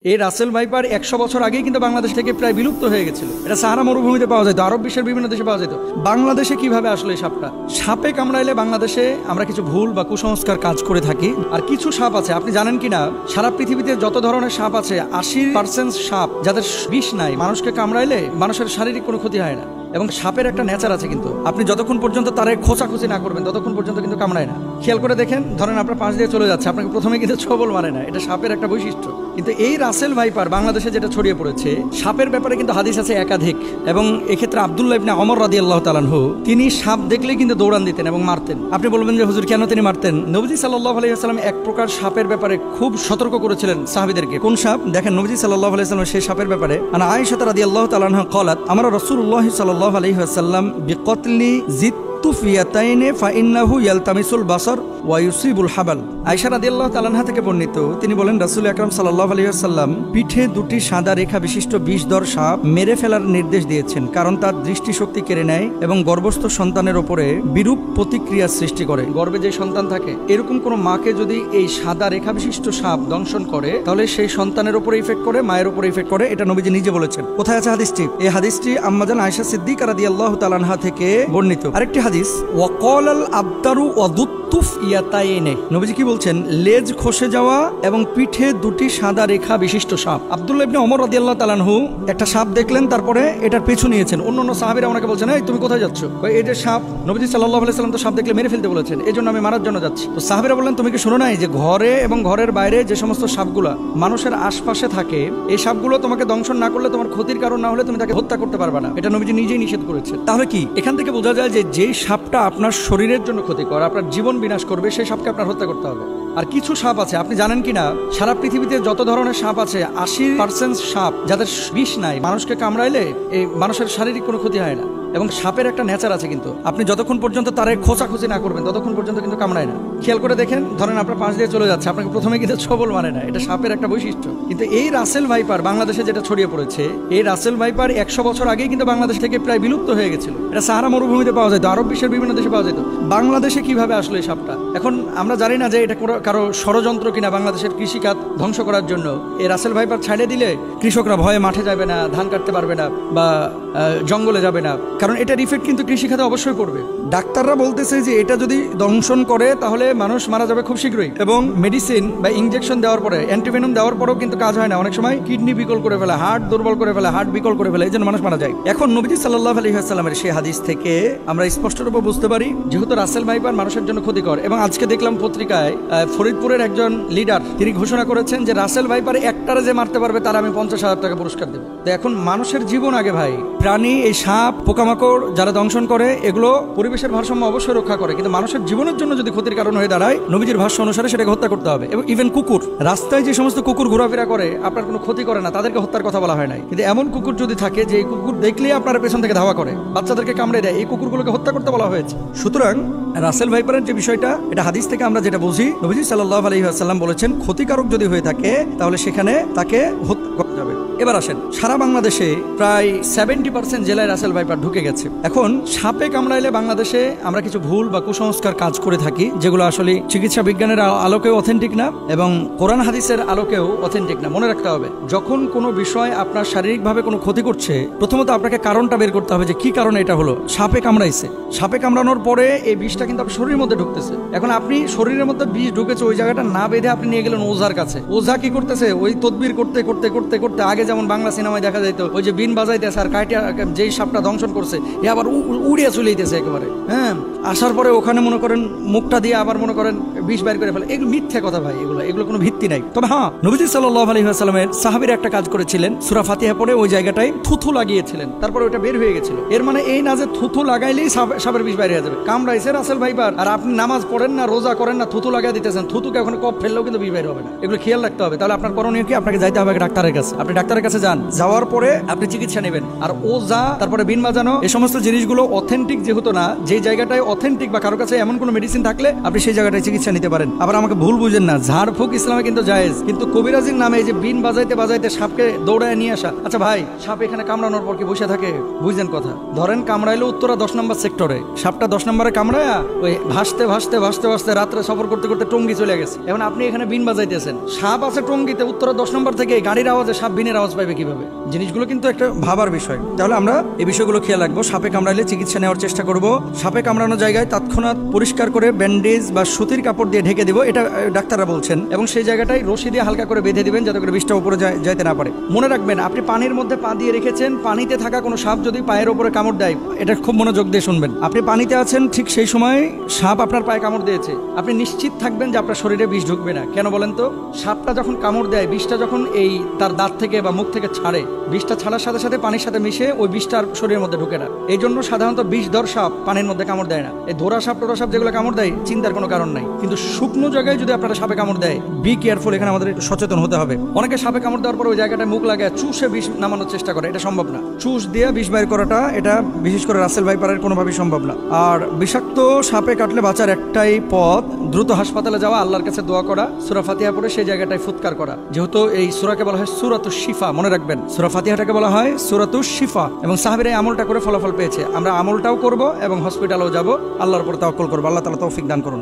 এই Russell viper 100 বছর আগেই কিন্তু বাংলাদেশ থেকে প্রায় বিলুপ্ত হয়ে গেছিল। এটা সাহারা মরুভূমিতে পাওয়া যেত, আরব বিশ্বের বিভিন্ন দেশে পাওয়া যেত। বাংলাদেশে কিভাবে আসলে এই সাপটা? সাপে কামড়াইলে বাংলাদেশে আমরা কিছু ভুল বা কুসংস্কার কাজ করে থাকি। আর কিছু সাপ আছে, আপনি জানেন কিনা, সারা পৃথিবীতে যত ধরনের সাপ আছে 80% সাপ যাদের বিষ নাই, মানুষকে কামড়াইলে মানুষের শারীরিক কোনো ক্ষতি হয় না। এবং সাপের একটা নেচার আছে, কিন্তু আপনি যতক্ষণ পর্যন্ত তারে খোঁচাখুচি না করবেন ততক্ষণ পর্যন্ত কিন্তু কামড়ায় না। খেয়াল করে দেখেন, ধরেন আপনার পাশ দিয়ে চলে যাচ্ছে, আপনাকে প্রথমে কিন্তু ছবল মারে না, এটা সাপের একটা বৈশিষ্ট্য। কিন্তু এই রাসেল ভাইপার বাংলাদেশে যেটা ছড়িয়ে পড়েছে, সাপের ব্যাপারে কিন্তু হাদিস আছে একাধিক। এবং এক্ষেত্রে আব্দুল্লাহ ইবনে ওমর রাদিয়াল্লাহু তাআলা আনহু তিনি সাপ দেখলেই কিন্তু দৌড়ান দিতেন এবং মারতেন। আপনি বলবেন যে হুজুর কেন তিনি মারতেন? নবীজি সাল্লাল্লাহু আলাইহি ওয়াসাল্লাম এক প্রকার সাপের ব্যাপারে খুব সতর্ক করেছিলেন সাহাবীদেরকে। কোন সাপ? দেখেন, নবীজি সাল্লাল্লাহু আলাইহি ওয়াসাল্লাম সেই সাপের ব্যাপারে, আনা আয়েশা রাদিয়াল্লাহু তাআলা আনহা قالت আমরা রাসূলুল্লাহ সাল্লাল্লাহু আলাইহি ওয়াসাল্লাম বিকতলি জিত্তুফিয়াতাইনে ফাইন্নাহু ইয়ালতামিসুল বাসার ওয়া ইউসিবুল হাবাল। আয়েশা রাদিয়াল্লাহু তাআলা আনহা থেকে বর্ণিত, তিনি বলেন রাসূল আকরাম সাল্লাল্লাহু আলাইহি ওয়াসাল্লাম পিঠে দুটি সাদা রেখা বিশিষ্ট বিষধর সাপ মেরে ফেলার নির্দেশ দিয়েছেন, কারণ তার দৃষ্টিশক্তি কেড়ে নেয় এবং গর্ভস্থ সন্তানের উপরে বিরূপ প্রতিক্রিয়া সৃষ্টি করে। গর্ভে যে সন্তান থাকে, এরকম কোন মাকে যদি এই সাদা রেখা বিশিষ্ট সাপ দংশন করে, তাহলে সেই সন্তানের উপরে ইফেক্ট করে, মায়ের উপরে ইফেক্ট করে। এটা নবীজি নিজে বলেছেন। কোথায় আছে হাদিসটি? এই হাদিসটি আম্মাজান আয়েশা সিদ্দিকা রাদিয়াল্লাহু তাআলা আনহা থেকে বর্ণিত। আরেকটি হাদিস, ওয়াকালাল আবতারু ওয়াদুত্তুফ ইয়াতাইনে, নবীজি কি বলছেন? লেজ খসে যাওয়া এবং পিঠে দুটি সাদা রেখা বিশিষ্ট সাপ। আব্দুল্লাহ ইবনে ওমর রাদিয়াল্লাহু তাআলা আনহু একটা সাপ দেখলেন, তারপরে এটার পিছু নিয়েছেন। অন্যান্য সাহাবীরা ওনাকে বলছেন, এই তুমি কোথায় যাচ্ছ? এই যে সাপ, নবীজি সাল্লাল্লাহু আলাইহি ওয়াসাল্লাম তো সাপ দেখলে মেরে ফেলতে বলেছেন, এজন্য আমি মারার জন্য যাচ্ছি। তো সাহাবীরা বললেন, তুমি কি শোনো নাই যে ঘরে এবং ঘরের বাইরে যে সমস্ত সাপগুলা মানুষের আশপাশে থাকে, এই সাপগুলো তোমাকে দংশন না করলে, তোমার ক্ষতির কারণ না হলে তুমি তাকে হত্যা করতে পারবে না। এটা নবীজি নিজেই নিষেধ করেছেন। তাহলে কি এখান থেকে বোঝা যায় যে যে সাপটা আপনার শরীরের জন্য ক্ষতিকর, আপনার জীবন বিনাশ করবে, সেই সাপকে আপনার হত্যা করতে হবে। আর কিছু সাপ আছে, আপনি জানেন কিনা, সারা পৃথিবীতে যত ধরনের সাপ আছে 80% সাপ যাদের বিষ নাই, মানুষকে কামড়াইলে এই মানুষের শারীরিক কোনো ক্ষতি হয় না। এবং সাপের একটা নেচার আছে, কিন্তু আপনি যতক্ষণ পর্যন্ত তারে খোঁচাখুচি না করবেন ততক্ষণ পর্যন্ত কিন্তু কামড়ায় না। খেয়াল করে দেখেন, ধরেন আপনার পাশ দিয়ে চলে যাচ্ছে, আপনাকে প্রথমে কিন্তু ছবল মারে না, এটা সাপের একটা বৈশিষ্ট্য। কিন্তু এই রাসেল ভাইপার বাংলাদেশে যেটা ছড়িয়ে পড়েছে, এই রাসেল ভাইপার 100 বছর আগেই কিন্তু বাংলাদেশ থেকে প্রায় বিলুপ্ত হয়ে গেছিল। এটা সাহারা মরুভূমিতে পাওয়া যেত, আরব বিশ্বের বিভিন্ন দেশে পাওয়া যেত। বাংলাদেশে কিভাবে আসলো এই সাপটা? এখন আমরা জানি না যে এটা কারো ষড়যন্ত্র কিনা বাংলাদেশের কৃষিখাত ধ্বংস করার জন্য। এই রাসেল ভাইপার ছাড়িয়ে দিলে কৃষকরা ভয়ে মাঠে যাবে না, ধান কাটতে পারবে না, বা জঙ্গলে যাবে না, কারণ এটার ইফেক্ট কিন্তু কৃষিখাতে অবশ্যই পড়বে। ডাক্তাররা বলতেছে যে এটা যদি দংশন করে তাহলে মানুষ মারা যাবে খুব শীঘ্রই। এবং মেডিসিন বা ইনজেকশন দেওয়ার পরে, অ্যান্টিভেনম দেওয়ার পরেও কিন্তু কাজ হয় না। অনেক সময় কিডনি বিকল করে ফেলে, হার্ট দুর্বল করে ফেলে, হার্ট বিকল করে ফেলে, এই জন্য মানুষ মারা যায়। এখন নবীজি সাল্লাল্লাহু আলাইহি ওয়াসাল্লামের সেই হাদিস থেকে আমরা স্পষ্টরূপে বুঝতে পারি, যেহেতু রাসেল ভাইপার মানুষের জন্য ক্ষতিকর। এবং আজকে দেখলাম পত্রিকায় ফরিদপুরের একজন লিডার তিনি ঘোষণা করেছেন যে রাসেল ভাইপার একটারে যে মারতে পারবে তার আমি 50,000 টাকা পুরস্কার দেব। তো এখন মানুষের জীবন আগে ভাই। প্রাণী, এই সাপ, পোকামাকড় যারা দংশন করে, এগুলো পরিবেশের ভারসাম্য অবশ্যই রক্ষা করে, কিন্তু মানুষের জীবনের জন্য যদি ক্ষতির কারণ হয়ে দাঁড়ায়, নবীজির ভাষ্য অনুসারে সেটাকে হত্যা করতে হবে। এবং ইভেন কুকুর, রাস্তায় যে সমস্ত কুকুর ঘোরাফেরা করে আপনার কোনো ক্ষতি করে না, তাদেরকে হত্যার কথা বলা হয় নাই। কিন্তু এমন কুকুর যদি থাকে যে এই কুকুর দেখলেই আপনার পেছন থেকে ধাওয়া করে, বাচ্চাদেরকে কামড়ে দেয়, এই কুকুরগুলোকে হত্যা করতে বলা হয়েছে। সুতরাং রাসেল ভাইপারের যে বিষয়টা, এটা হাদিস থেকে আমরা যেটা বুঝি, নবীজি সাল্লাল্লাহু আলাইহি ওয়াসাল্লাম বলেছেন ক্ষতিকারক যদি হয়ে থাকে তাহলে সেখানে তাকে হত্যা করা যাবে। এবার আসেন, সারা বাংলাদেশে প্রায় 70% জেলায় রাসেল ভাইপার ঢুকে গেছে। এখন সাপে কামড়াইলে বাংলাদেশে আমরা কিছু ভুল বা কুসংস্কার কাজ করে থাকি, যেগুলো আসলে চিকিৎসা বিজ্ঞানের আলোকেও অথেন্টিক না এবং কোরআন হাদিসের আলোকেও অথেন্টিক না। মনে রাখতে হবে, যখন কোনো বিষয় আপনার শারীরিকভাবে কোনো ক্ষতি করছে, প্রথমত আপনাকে কারণটা বের করতে হবে যে কি কারণে এটা হলো। সাপে কামড়াইছে, সাপে কামড়ানোর পরে এই বিষটা কিন্তু আপনার শরীরের মধ্যে ঢুকতেছে। এখন আপনি শরীরের মধ্যে বিষ ঢুকেছে, ওই জায়গাটা না বেঁধে আপনি নিয়ে গেলেন ওঝার কাছে। ওঝা কি করতেছে? ওই তদবির করতে করতে করতে করতে, আগে যেমন বাংলা সিনেমায় দেখা যাইতো, ওই যে বিন বাজাইতেছে আর কাইটা যেই সাপটা দংশন করছে এ আবার উড়িয়া চলে যেতেছে একেবারে। হ্যাঁ, আসার পরে ওখানে মনে করেন মুখটা দিয়ে আবার মনে করেন বিষ বাইর করে ফেলে। এগুলো মিথ্যা কথা ভাই, এগুলো কোনো ভিত্তি নাই। তবে হ্যাঁ, নবীজি সাল্লাল্লাহু আলাইহি ওয়াসাল্লামের সাহাবীরা একটা কাজ করেছিলেন, সূরা ফাতিহা পড়ে ওই জায়গাটায় থুথু লাগিয়েছিলেন, তারপরে ওটা বের হয়ে গেছিল। এর মানে এই না যে থুথু লাগাইলেই সাপের বিষ বাইরে হয়ে যাবে। কামড়াইছে রাসেল ভাইপার, আর আপনি নামাজ পড়েন না, রোজা করেন না, থুথু লাগাই দিতেছেন, থুতুকে ওখানে কপ ফেললেও কিন্তু বিষ বাইরে হবে না। এগুলো খেয়াল রাখতে হবে। তাহলে আপনার করণীয় কি? আপনাকে যাইতে হবে ডাক্তারের কাছে। আপনি ডাক্তারের কাছে যান, যাওয়ার পরে আপনি চিকিৎসা নেবেন। আর ওঝা, তারপরে বিন বাজানো, এই সমস্ত জিনিসগুলো অথেন্টিক যেহেতু না, যে জায়গাটায় অথেন্টিক বা কারো কাছে এমন কোনো মেডিসিন থাকলে আপনি সেই জায়গাটায় চিকিৎসা নিতে পারেন। আবার আমাকে ভুল বুঝেন না, ঝাড়ফুঁক ইসলামে কিন্তু জায়েজ, কিন্তু কবিরাজির নামে এই যে বিন বাজাইতে বাজাইতে সাপকে দৌড়ায় নিয়ে আসা, আচ্ছা ভাই সাপ এখানে কামড়ানোর পর কি বসে থাকে? বুঝলেন কথা? ধরেন কামড়াইলো উত্তরা 10 নম্বর সেক্টরে, সাপটা 10 নম্বরে কামড়ায় ওই ভাসতে ভাসতে ভাসতে ভাসতে রাত্রে সফর করতে করতে টঙ্গি চলে গেছে। এখন আপনি এখানে বিন বাজাইতেছেন, সাপ আছে টঙ্গিতে, উত্তরা 10 নম্বর থেকে গাড়ির আওয়াজে সাপ বিনের আওয়াজ পাইবে কিভাবে? জিনিসগুলো কিন্তু একটা ভাবার বিষয়। তাহলে আমরা এই বিষয়গুলো খেয়াল রাখবো। সাপে কামড়াইলে চিকিৎসা নেওয়ার চেষ্টা করব। সাপে কামড়ানো জায়গায় তৎক্ষণাৎ পরিষ্কার করে ব্যান্ডেজ বা সুতির কাপড় দিয়ে ঢেকে দিব, এটা ডাক্তাররা বলছেন, এবং সেই জায়গাটায় রশি দিয়ে হালকা করে বেঁধে দিবেন যাতে করে বিষটা উপরে যাইতে না পারে। মনে রাখবেন, আপনি পানির মধ্যে পা দিয়ে রেখেছেন, পানিতে থাকা কোনো সাপ যদি পায়ের উপরে কামড় দেয়, এটা খুব মনোযোগ দিয়ে শুনবেন। আপনি পানিতে আছেন, ঠিক সেই সময় সাপ আপনার পায়ে কামড় দিয়েছে, আপনি নিশ্চিত থাকবেন যে আপনার শরীরে বিষ ঢুকবে না। কেন বলেন তো? সাপটা যখন কামড় দেয়, বিষটা যখন এই তার দাঁত থেকে বা মুখ থেকে ছাড়ে, বিষটা ছাড়ার সাথে সাথে পানির সাথে মিশে ওই বিষটা আর শরীরের মধ্যে ঢুকে না। এই জন্য সাধারণত বিষধর সাপ পানির মধ্যে কামড় দেয় না। এই ধরা সাপ টোরা সাপ যেগুলো কামড় দেয়, চিন্তার কোনো কারণ নাই। কিন্তু শুকনো জায়গায় যদি আপনারা সাপে কামড় দেয়, বি কেয়ারফুল। এখানে আমাদের একটু সচেতন হতে হবে। অনেকে সাপে কামড় দেওয়ার পর ওই জায়গাটায় মুখ লাগায় চুষে বিষ নামানোর চেষ্টা করে, এটা সম্ভব না। চুষ দিয়ে বিষ বাইর করাটা, এটা বিশেষ করে রাসেল ভাইপারের কোনোভাবেই সম্ভব না। আর বিষাক্ত সাপে কাটলে বাঁচার একটাই পথ, দ্রুত হাসপাতালে যাওয়া, আল্লাহর কাছে দোয়া করা, সূরা ফাতিহা পড়ে সেই জায়গাটায় ফুৎকার করা। যেহেতু এই সূরাকে বলা হয় সূরাতুশ শিফা, মনে রাখবেন সূরা ফাতিহাটাকে বলা হয় সূরাতুশ শিফা, এবং সাহাবীরা এই আমলটা করে ফলাফল পেয়েছে। আমরা আমলটাও করব এবং হসপিটালেও যাব, আল্লাহর উপর তাওয়াক্কুল করব। আল্লাহ তাআলা তৌফিক দান করুন।